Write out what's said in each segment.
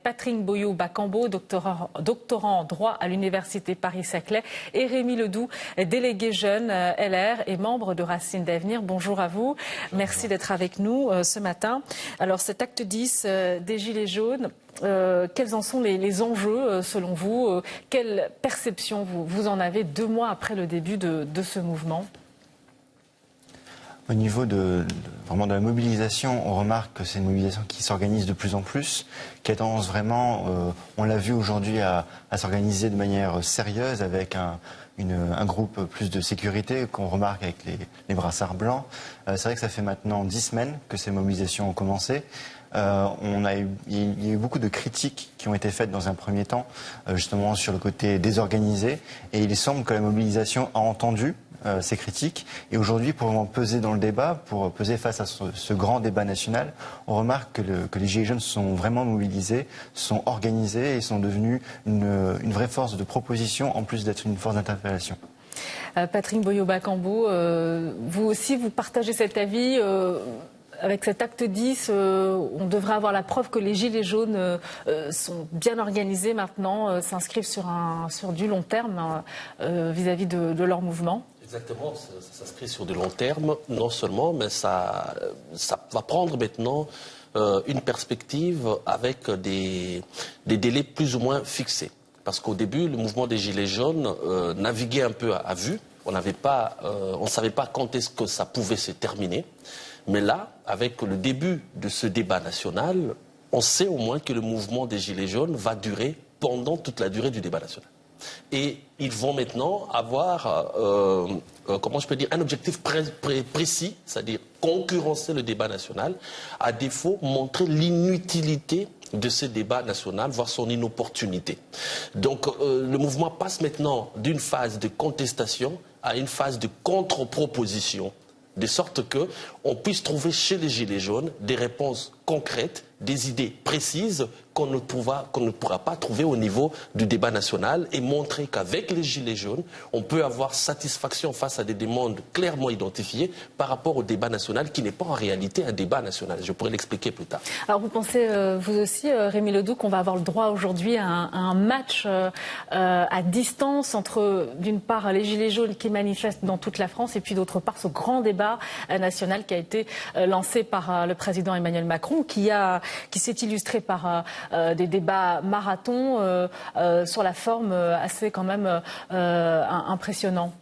Patrick Boyo-Bakambo, doctorant en droit à l'Université Paris-Saclay, et Rémi Ledoux, délégué jeune LR et membre de Racines d'Avenir. Bonjour à vous. Merci d'être avec nous ce matin. Alors cet acte 10 des Gilets jaunes, quels en sont les enjeux selon vous? Quelle perception vous en avez 2 mois après le début de ce mouvement? Au niveau vraiment de la mobilisation, on remarque que c'est une mobilisation qui s'organise de plus en plus, qui a tendance vraiment, on l'a vu aujourd'hui, à s'organiser de manière sérieuse avec un groupe plus de sécurité qu'on remarque avec les brassards blancs. C'est vrai que ça fait maintenant 10 semaines que ces mobilisations ont commencé. Il y a eu beaucoup de critiques qui ont été faites dans un premier temps, justement sur le côté désorganisé. Et il semble que la mobilisation a entendu ces critiques. Et aujourd'hui, pour vraiment peser dans le débat, pour peser face à ce grand débat national, on remarque que les Gilets jaunes sont vraiment mobilisés, sont organisés et sont devenus une vraie force de proposition en plus d'être une force d'interpellation. Patrick Boyo-Bakambo, vous aussi, vous partagez cet avis avec cet acte 10, on devrait avoir la preuve que les Gilets jaunes sont bien organisés maintenant, s'inscrivent sur du long terme vis-à-vis de leur mouvement. Exactement, ça s'inscrit sur du long terme, non seulement, mais ça va prendre maintenant une perspective avec des délais plus ou moins fixés. Parce qu'au début, le mouvement des Gilets jaunes naviguait un peu à vue. On ne savait pas quand est-ce que ça pouvait se terminer. Mais là, avec le début de ce débat national, on sait au moins que le mouvement des Gilets jaunes va durer pendant toute la durée du débat national. Et ils vont maintenant avoir, comment je peux dire, un objectif précis, c'est-à-dire concurrencer le débat national, à défaut montrer l'inutilité de ce débat national, voire son inopportunité. Donc le mouvement passe maintenant d'une phase de contestation à une phase de contre-proposition, de sorte qu'on puisse trouver chez les Gilets jaunes des réponses concrètes, des idées précises qu'on ne pourra pas trouver au niveau du débat national, et montrer qu'avec les Gilets jaunes, on peut avoir satisfaction face à des demandes clairement identifiées par rapport au débat national, qui n'est pas en réalité un débat national. Je pourrais l'expliquer plus tard. Alors vous pensez, vous aussi, Rémi Ledoux, qu'on va avoir le droit aujourd'hui à un match à distance entre, d'une part, les Gilets jaunes qui manifestent dans toute la France, et puis d'autre part, ce grand débat national qui a été lancé par le président Emmanuel Macron, qui s'est illustré par des débats marathons sur la forme assez quand même impressionnant.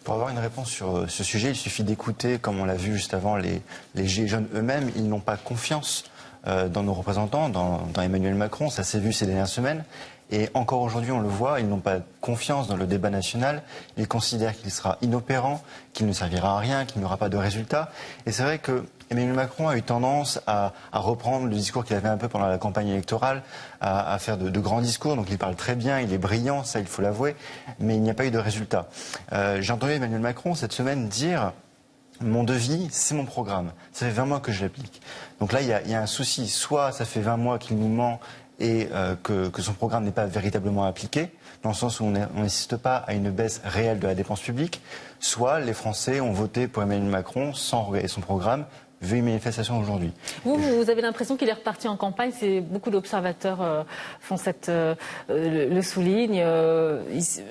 Pour avoir une réponse sur ce sujet, il suffit d'écouter, comme on l'a vu juste avant, les Gilets jaunes eux-mêmes. Ils n'ont pas confiance dans nos représentants, dans Emmanuel Macron. Ça s'est vu ces dernières semaines. Et encore aujourd'hui, on le voit, ils n'ont pas confiance dans le débat national. Ils considèrent qu'il sera inopérant, qu'il ne servira à rien, qu'il n'y aura pas de résultat. Et c'est vrai que Emmanuel Macron a eu tendance à reprendre le discours qu'il avait un peu pendant la campagne électorale, à faire de grands discours. Donc il parle très bien, il est brillant, ça il faut l'avouer, mais il n'y a pas eu de résultat. J'ai entendu Emmanuel Macron cette semaine dire: mon devis, c'est mon programme. Ça fait 20 mois que je l'applique. Donc là, il y a un souci. Soit ça fait 20 mois qu'il nous ment et que son programme n'est pas véritablement appliqué, dans le sens où on n'assiste pas à une baisse réelle de la dépense publique, soit les Français ont voté pour Emmanuel Macron sans regarder son programme, vu une manifestation aujourd'hui. Vous avez l'impression qu'il est reparti en campagne? Beaucoup d'observateurs le soulignent.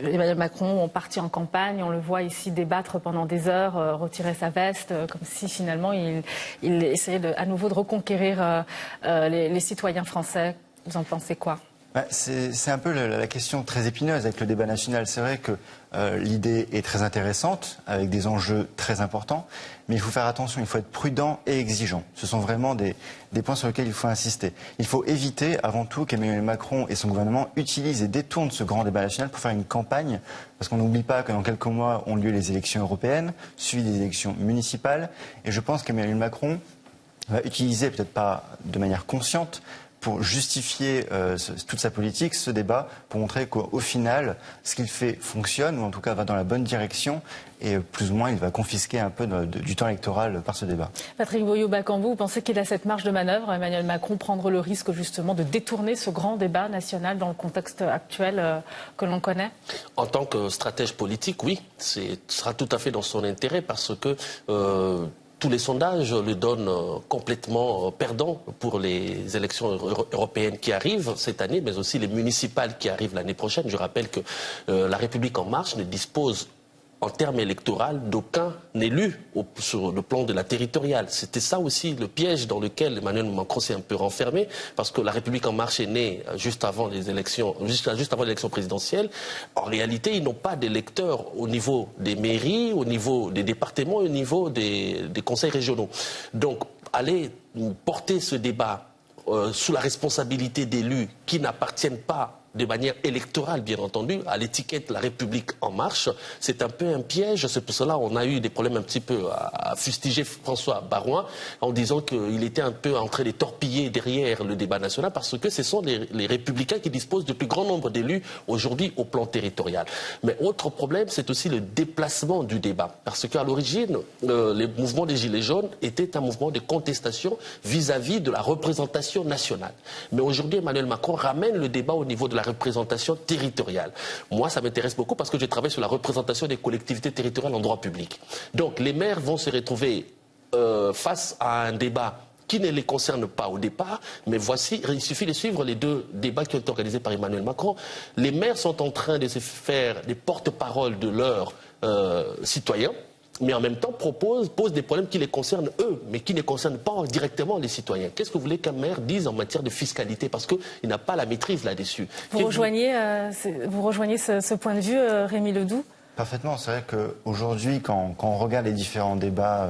Emmanuel Macron est parti en campagne, on le voit ici débattre pendant des heures, retirer sa veste, comme si finalement il essayait à nouveau de reconquérir les citoyens français. Vous en pensez quoi? C'est un peu la question très épineuse avec le débat national. C'est vrai que l'idée est très intéressante, avec des enjeux très importants, mais il faut faire attention, il faut être prudent et exigeant. Ce sont vraiment des points sur lesquels il faut insister. Il faut éviter avant tout qu'Emmanuel Macron et son gouvernement utilisent et détournent ce grand débat national pour faire une campagne, parce qu'on n'oublie pas que dans quelques mois ont lieu les élections européennes, suivies des élections municipales, et je pense qu'Emmanuel Macron va utiliser, peut-être pas de manière consciente, pour justifier toute sa politique, ce débat, pour montrer qu'au final, ce qu'il fait fonctionne, ou en tout cas va dans la bonne direction, et plus ou moins il va confisquer un peu du temps électoral par ce débat. Patrick Boyo-Bakambo, vous pensez qu'il a cette marge de manœuvre, Emmanuel Macron, prendre le risque justement de détourner ce grand débat national dans le contexte actuel que l'on connaît? En tant que stratège politique, oui, ce sera tout à fait dans son intérêt, parce que tous les sondages le donnent complètement perdant pour les élections européennes qui arrivent cette année, mais aussi les municipales qui arrivent l'année prochaine. Je rappelle que La République En Marche ne dispose en termes électoraux d'aucun élu sur le plan de la territoriale. C'était ça aussi le piège dans lequel Emmanuel Macron s'est un peu renfermé, parce que La République En Marche est née juste avant les élections, juste avant l'élection présidentielle. En réalité, ils n'ont pas d'électeurs au niveau des mairies, au niveau des départements, au niveau des conseils régionaux. Donc, aller porter ce débat sous la responsabilité d'élus qui n'appartiennent pas de manière électorale, bien entendu, à l'étiquette La République En Marche, c'est un peu un piège. C'est pour cela qu'on a eu des problèmes un petit peu à fustiger François Baroin en disant qu'il était un peu en train de torpiller derrière le débat national, parce que ce sont les Républicains qui disposent du plus grand nombre d'élus aujourd'hui au plan territorial. Mais autre problème, c'est aussi le déplacement du débat. Parce qu'à l'origine, le mouvement des Gilets jaunes était un mouvement de contestation vis-à-vis de la représentation nationale. Mais aujourd'hui, Emmanuel Macron ramène le débat au niveau de la représentation territoriale. Moi, ça m'intéresse beaucoup parce que je travaille sur la représentation des collectivités territoriales en droit public. Donc, les maires vont se retrouver face à un débat qui ne les concerne pas au départ, mais voici, il suffit de suivre les deux débats qui ont été organisés par Emmanuel Macron. Les maires sont en train de se faire des porte-parole de leurs citoyens, mais en même temps posent des problèmes qui les concernent eux, mais qui ne concernent pas directement les citoyens. Qu'est-ce que vous voulez qu'un maire dise en matière de fiscalité? Parce qu'il n'a pas la maîtrise là-dessus. Vous rejoignez ce point de vue, Rémi Ledoux? Parfaitement. C'est vrai qu'aujourd'hui, quand on regarde les différents débats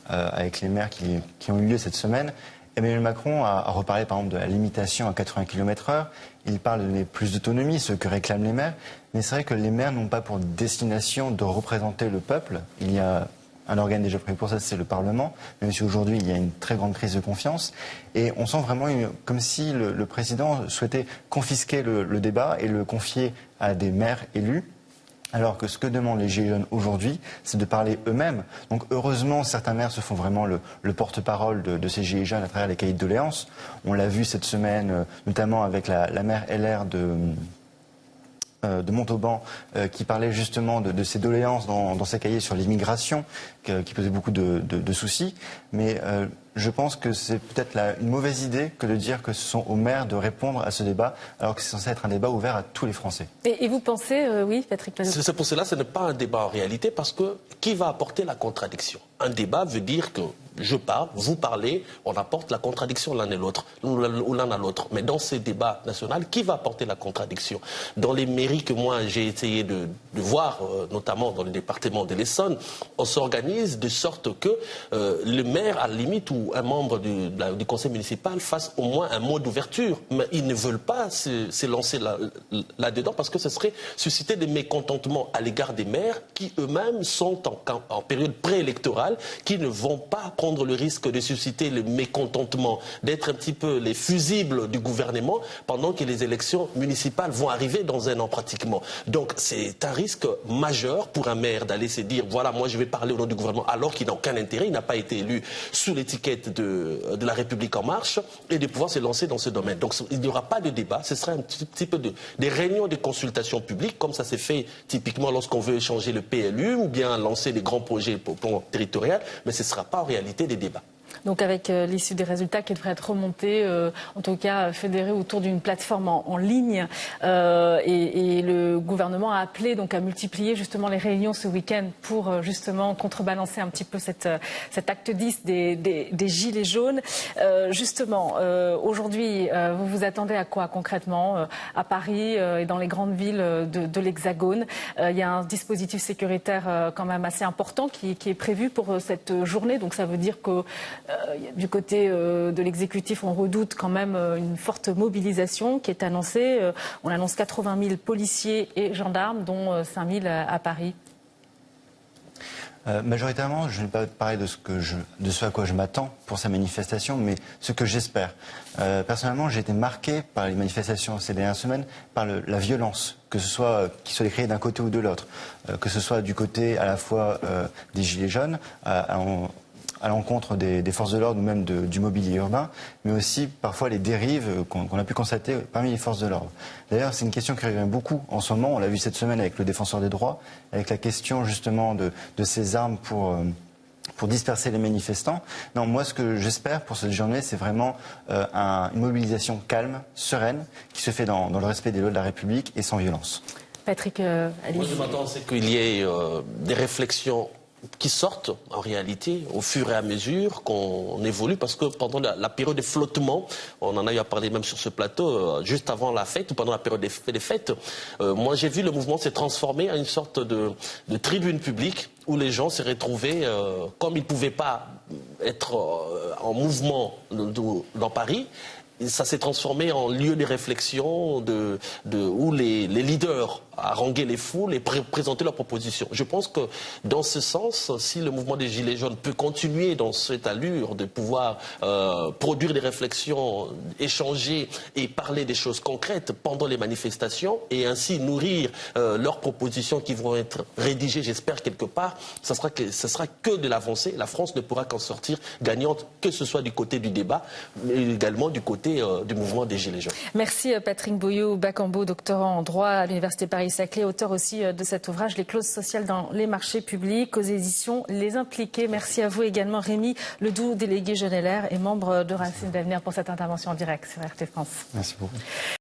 avec les maires qui ont eu lieu cette semaine, Emmanuel Macron a reparlé par exemple de la limitation à 80 km/h. Il parle de donner plus d'autonomie, ce que réclament les maires. Mais c'est vrai que les maires n'ont pas pour destination de représenter le peuple. Il y a un organe déjà prévu pour ça, c'est le Parlement. Même si aujourd'hui il y a une très grande crise de confiance. Et on sent vraiment comme si le président souhaitait confisquer le débat et le confier à des maires élus. Alors que ce que demandent les Gilets jaunes aujourd'hui, c'est de parler eux-mêmes. Donc heureusement, certains maires se font vraiment le porte-parole de ces Gilets jaunes à travers les cahiers de doléances. On l'a vu cette semaine, notamment avec la maire LR de Montauban, qui parlait justement de ses doléances dans ses cahiers sur l'immigration, qui posait beaucoup de soucis. Mais je pense que c'est peut-être une mauvaise idée que de dire que ce sont aux maires de répondre à ce débat, alors que c'est censé être un débat ouvert à tous les Français. Et vous pensez, oui, Patrick Mazou? C'est pour cela que ce n'est pas un débat en réalité, parce que qui va apporter la contradiction? Un débat veut dire que je parle, vous parlez, on apporte la contradiction l'un et l'autre, ou l'un à l'autre. Mais dans ces débats nationaux, qui va apporter la contradiction? Dans les mairies que moi j'ai essayé de voir, notamment dans le département de l'Essonne, on s'organise de sorte que le maire, à la limite, ou un membre du conseil municipal fasse au moins un mot d'ouverture. Mais ils ne veulent pas se lancer là-dedans, parce que ce serait susciter des mécontentements à l'égard des maires qui eux-mêmes sont en période préélectorale, qui ne vont pas prendre le risque de susciter le mécontentement, d'être un petit peu les fusibles du gouvernement pendant que les élections municipales vont arriver dans un an pratiquement. Donc c'est un risque majeur pour un maire d'aller se dire voilà, moi je vais parler au nom du gouvernement, alors qu'il n'a aucun intérêt, il n'a pas été élu sous l'étiquette de La République En Marche, et de pouvoir se lancer dans ce domaine. Donc il n'y aura pas de débat, ce sera un petit peu des réunions de consultation publique, comme ça s'est fait typiquement lorsqu'on veut échanger le PLU ou bien lancer des grands projets pour le plan territorial, mais ce ne sera pas en réalité des débats. Donc avec l'issue des résultats qui devraient être remontés, en tout cas fédérés autour d'une plateforme en ligne, et le gouvernement a appelé donc à multiplier justement les réunions ce week-end pour justement contrebalancer un petit peu cet acte 10 des Gilets jaunes. Justement, aujourd'hui, vous vous attendez à quoi concrètement à Paris et dans les grandes villes de l'Hexagone? Il y a un dispositif sécuritaire quand même assez important qui est prévu pour cette journée, donc ça veut dire que du côté de l'exécutif, on redoute quand même une forte mobilisation qui est annoncée. On annonce 80 000 policiers et gendarmes, dont 5 000 à Paris. Majoritairement, je ne vais pas parler de ce à quoi je m'attends pour sa manifestation, mais ce que j'espère. Personnellement, j'ai été marqué par les manifestations ces dernières semaines, par la violence, que ce soit qu'il soit décrié d'un côté ou de l'autre, que ce soit du côté à la fois des Gilets jaunes, à l'encontre des forces de l'ordre ou même du mobilier urbain, mais aussi parfois les dérives qu'on a pu constater parmi les forces de l'ordre. D'ailleurs, c'est une question qui revient beaucoup en ce moment. On l'a vu cette semaine avec le défenseur des droits, avec la question justement de ces armes pour disperser les manifestants. Non, moi, ce que j'espère pour cette journée, c'est vraiment une mobilisation calme, sereine, qui se fait dans le respect des lois de la République et sans violence. Patrick, allez-y. Moi, je m'attends à ce qu'il y ait des réflexions qui sortent en réalité au fur et à mesure qu'on évolue, parce que pendant la période de flottement, on en a eu à parler même sur ce plateau, juste avant la fête ou pendant la période des fêtes, moi j'ai vu le mouvement s'est transformé en une sorte de tribune publique où les gens s'est retrouvés, comme ils ne pouvaient pas être en mouvement dans Paris, ça s'est transformé en lieu de réflexion où les leaders haranguaient les foules et présentaient leurs propositions. Je pense que dans ce sens, si le mouvement des Gilets jaunes peut continuer dans cette allure de pouvoir produire des réflexions, échanger et parler des choses concrètes pendant les manifestations et ainsi nourrir leurs propositions qui vont être rédigées, j'espère, quelque part, ce sera que de l'avancée. La France ne pourra qu'en sortir gagnante, que ce soit du côté du débat, mais également du côté du mouvement des Gilets jaunes. Merci Patrick Boyo-Bakambo, doctorant en droit à l'Université Paris-Saclay, auteur aussi de cet ouvrage « Les clauses sociales dans les marchés publics » aux éditions Les Impliqués. Merci à vous également Rémi Ledoux, délégué Jeune LR et membre de Racines d'Avenir pour cette intervention en direct sur RT France. Merci beaucoup.